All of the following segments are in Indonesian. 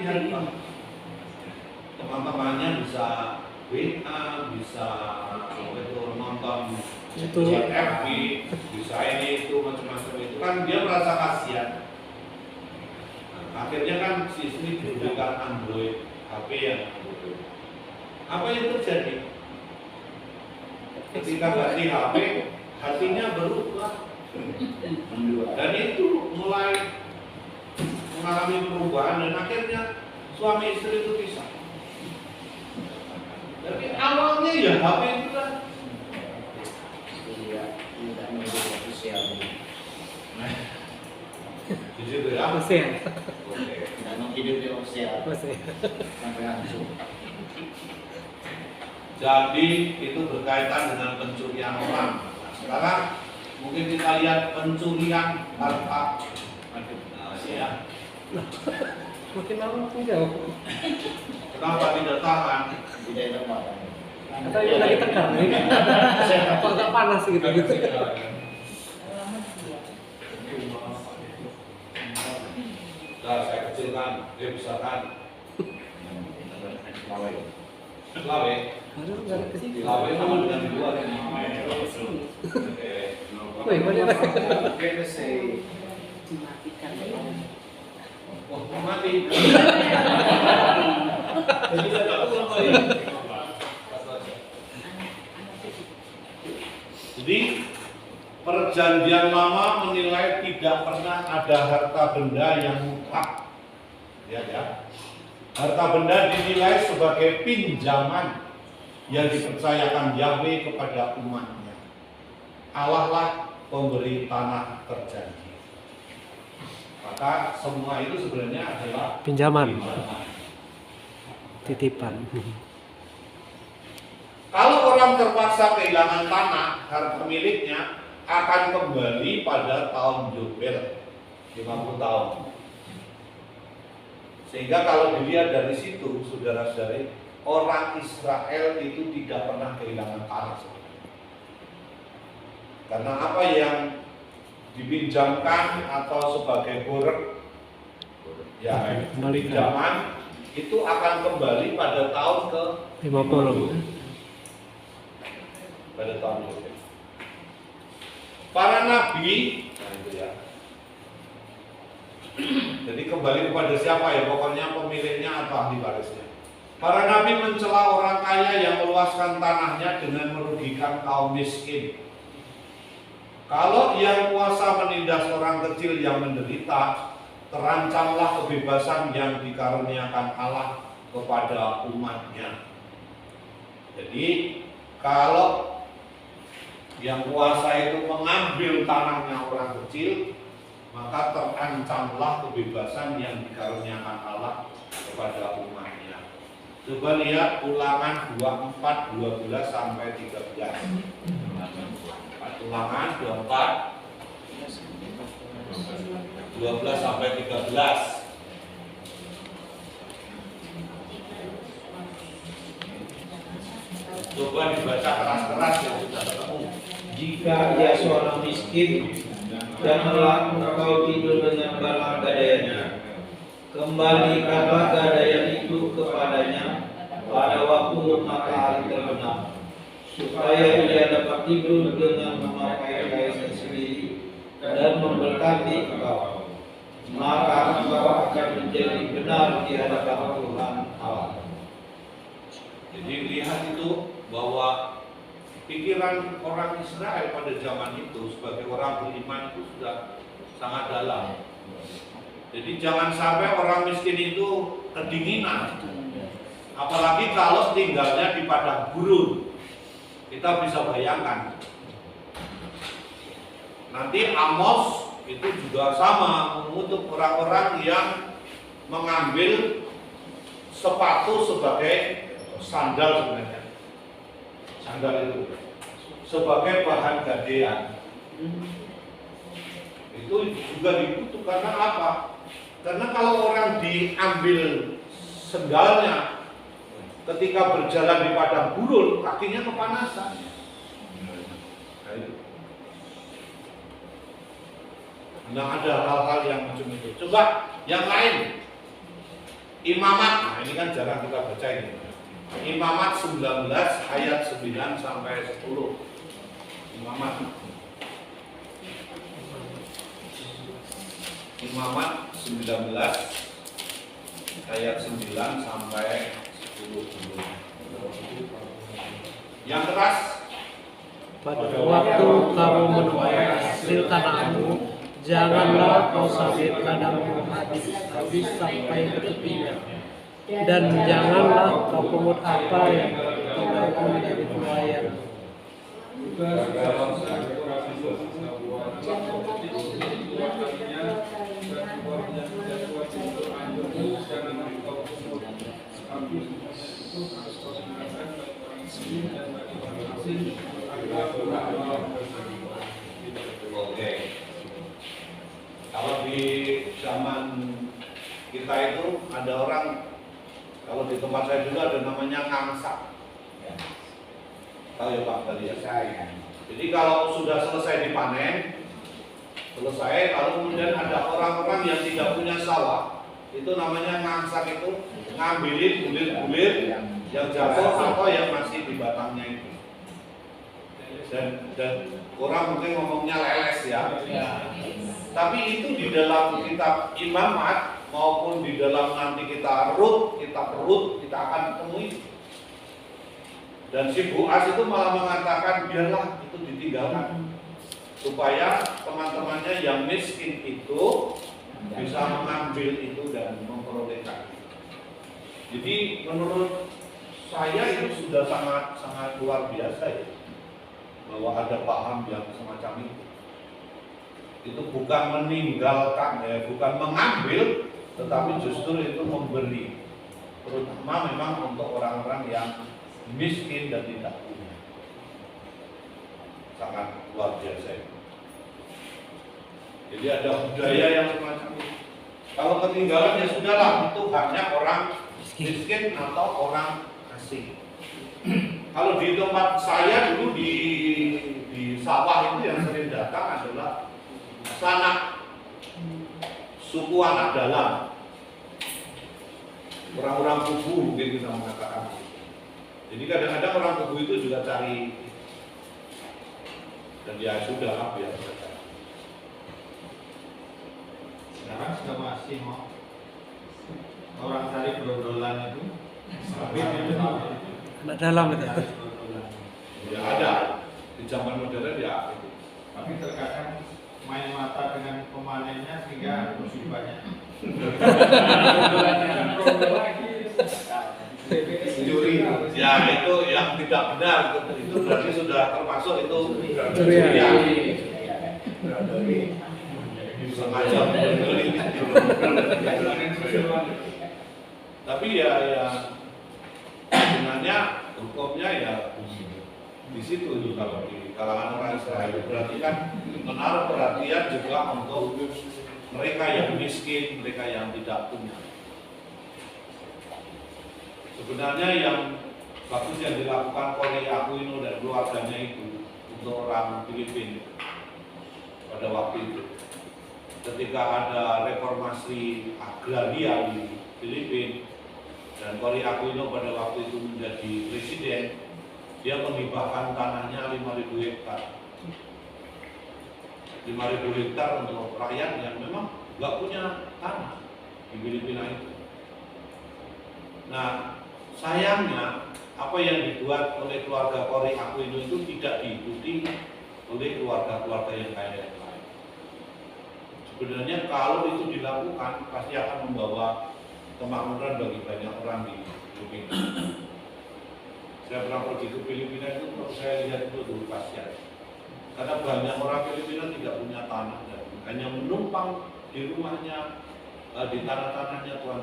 latihan Pak. Teman-temannya bisa WA, bisa nonton FB, bisa ini itu macam-macam itu kan dia merasa kasihan. Nah, akhirnya kan si istri diberikan Android, HP yang Android. Apa yang terjadi? Ketika ganti HP, hatinya berubah. Dan itu mulai mengalami perubahan dan akhirnya suami istri itu pisah. Jadi awalnya ya HP itu kan tidak media sosial. di situ ya. Sosial. Oke. Tidak hidup di sosial. Sampai langsung. Jadi itu berkaitan dengan pencurian orang. Nah, sekarang mungkin kita lihat pencurian harta. Ya. Makin lama makin jauh. Kenapa tidak tahan? Tidak tepat. Atau yang lagi tegang nih? Kok agak panas gitu. Nah, saya kecilkan, dia besarkan. Lawe. Lawe sama dengan di luar ini. Wih, mana? Wah, mati. Jadi perjanjian lama menilai tidak pernah ada harta benda yang mutlak. Ya. Harta benda dinilai sebagai pinjaman yang dipercayakan Yahweh kepada umatnya. Allah lah pemberi tanah terjanji. Maka semua itu sebenarnya adalah Pinjaman. Titipan. Kalau orang terpaksa kehilangan tanah, harta miliknya akan kembali pada tahun Yobel 50 tahun. Sehingga kalau dilihat dari situ, saudara-saudari, orang Israel itu tidak pernah kehilangan tanah. Karena apa yang dipinjamkan atau sebagai borek, ya pinjaman itu akan kembali pada tahun ke 50. pada tahun itu. Para nabi, nah itu ya. Jadi kembali kepada siapa ya? Pokoknya pemiliknya atau ahli warisnya. Para nabi mencela orang kaya yang meluaskan tanahnya dengan merugikan kaum miskin. Kalau yang kuasa menindas orang kecil yang menderita, terancamlah kebebasan yang dikaruniakan Allah kepada umatnya. Jadi kalau yang kuasa itu mengambil tanahnya orang kecil, maka terancamlah kebebasan yang dikaruniakan Allah kepada umatnya. Coba lihat Ulangan 24, 12 sampai 13. Ulangan 24, 12 sampai 13. Coba dibaca keras-keras ya sudah ketemu. Jika ia seorang miskin, janganlah engkau tidur dengan barang gadaiannya. Kembalikanlah gadaian itu kepadanya pada waktu matahari terbenam, supaya ia dapat tidur dengan memakai kainnya sendiri dan memberkati engkau. Maka engkau akan menjadi benar di hadapan Tuhan Allah. Jadi lihat itu bahwa pikiran orang Israel pada zaman itu sebagai orang beriman itu sudah sangat dalam. Jadi jangan sampai orang miskin itu kedinginan. Apalagi kalau tinggalnya di padang gurun. Kita bisa bayangkan. Nanti Amos itu juga sama mengutuk orang-orang yang mengambil sepatu sebagai sandal sebenarnya. Sandal itu sebagai bahan gadaian. Itu juga dikutuk karena apa? Karena kalau orang diambil sendalnya ketika berjalan di padang gurun, kakinya kepanasan. Nah, ada hal-hal yang macam itu. Coba yang lain. Imamat, nah ini kan jarang kita baca ini. Imamat 19 ayat 9 sampai 10. Imamat. Imamat 19 ayat 9 sampai 10. Yang keras. Pada waktu kamu menuai hasil tanahmu, janganlah kau sawit ladangmu habis sampai ke tepinya. Dan janganlah kau pungut apa yang kau dapat dari tuayan. Oke. Kalau di zaman kita itu ada orang, kalau di tempat saya dulu ada namanya ngangsak. Tahu ya Pak tadi ya? Jadi kalau sudah selesai dipanen, selesai, lalu kemudian ada orang-orang yang tidak punya sawah, itu namanya ngangsak, itu ngambilin bulir-bulir yang jatuh atau yang masih di batangnya itu. Dan orang mungkin ngomongnya leles ya. Tapi itu di dalam kitab Imamat maupun di dalam nanti kita Rut, kita perut, kita akan temui. Dan si Boaz itu malah mengatakan biarlah itu ditinggalkan supaya teman-temannya yang miskin itu bisa mengambil itu dan memperolehkan. Jadi menurut saya itu sudah sangat luar biasa ya, bahwa ada paham yang semacam itu. Itu bukan meninggalkan ya, bukan mengambil, tetapi justru itu memberi. Terutama memang untuk orang-orang yang miskin dan tidak punya. Sangat luar biasa itu. Jadi ada budaya yang semacam itu. Kalau ketinggalan ya sudahlah, itu haknya orang miskin atau orang asing. Kalau di tempat saya dulu di sawah itu yang sering datang adalah sanak suku anak dalam, orang-orang kubu mungkin kita mengatakan. Jadi kadang-kadang orang kubu itu juga cari, dan ya sudah biasa. Sekarang sudah masih mau orang cari berodolan itu, Anak dalam itu. Ya ada di zaman modern ya. tapi terkadang main mata dengan pemanennya sehingga musibahnya. Curi, ya itu yang tidak benar, itu berarti sudah termasuk itu Curian. Sengaja membeli. Tapi ya sebenarnya hukumnya ya di situ juga, kalau di kalangan orang Israel berarti kan menaruh perhatian juga untuk mereka yang miskin, mereka yang tidak punya. Sebenarnya yang bagus yang dilakukan Kori Aquino dan keluarganya itu untuk orang Filipina pada waktu itu, ketika ada reformasi agraria di Filipina dan Kori Aquino pada waktu itu menjadi presiden, dia menghibahkan tanahnya 5.000 hektar. 5.000 hektar untuk rakyat yang memang nggak punya tanah di Filipina itu. Nah, sayangnya apa yang dibuat oleh keluarga Kori Aquino itu tidak diikuti oleh keluarga-keluarga yang kaya yang lain. Sebenarnya kalau itu dilakukan pasti akan membawa kemakmuran bagi banyak orang di Filipina. Saya pernah pergi ke Filipina itu, kalau saya lihat itu dulu kasihan. Karena banyak orang Filipina tidak punya tanah dan hanya menumpang di rumahnya, di tanah-tanahnya Tuhan,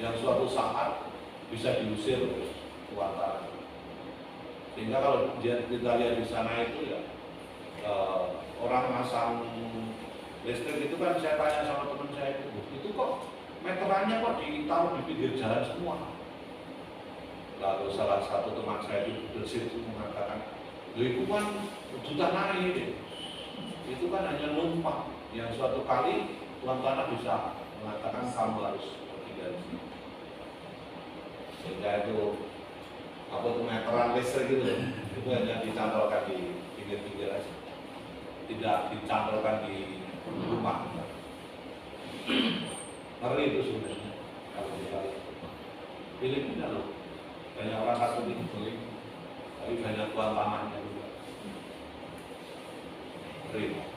yang suatu saat bisa diusir oleh Tuhan. Sehingga kalau kita lihat di sana itu ya, orang masang listrik itu kan, saya tanya sama teman saya itu kok meterannya kok ditaruh di pinggir jalan semua. Lalu salah satu teman saya di Bersih itu mengatakan, itu kan juta naik, itu kan hanya numpang, yang suatu kali tuan tanah bisa mengatakan kamu harus tinggal di sini. sehingga itu apa tuh meteran listrik gitu itu hanya dicantolkan di pinggir-pinggir aja, tidak dicantolkan di rumah. Ngeri itu sebenarnya kalau kita lihat. Filipina loh, banyak orang Katolik Katolik, tapi banyak tuan tanahnya juga. Ngeri.